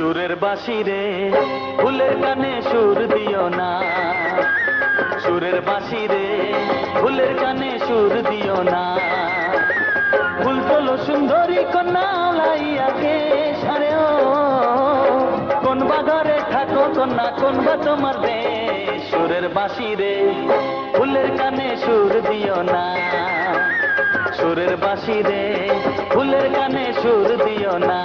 সুরের বাঁশি রে ফুলের কানে সুর দিও না, সুরের বাঁশি রে ফুলের কানে সুর দিও না। ফুল তোলো সুন্দরী কন্যা লাইয়াকে সারে ও, কোন বা ঘরে থাকো কন্যা, কোন বা তোমার দেশ। সুরের বাঁশি রে ফুলের কানে সুর দিও না, সুরের বাঁশি রে ফুলের কানে সুর দিও না।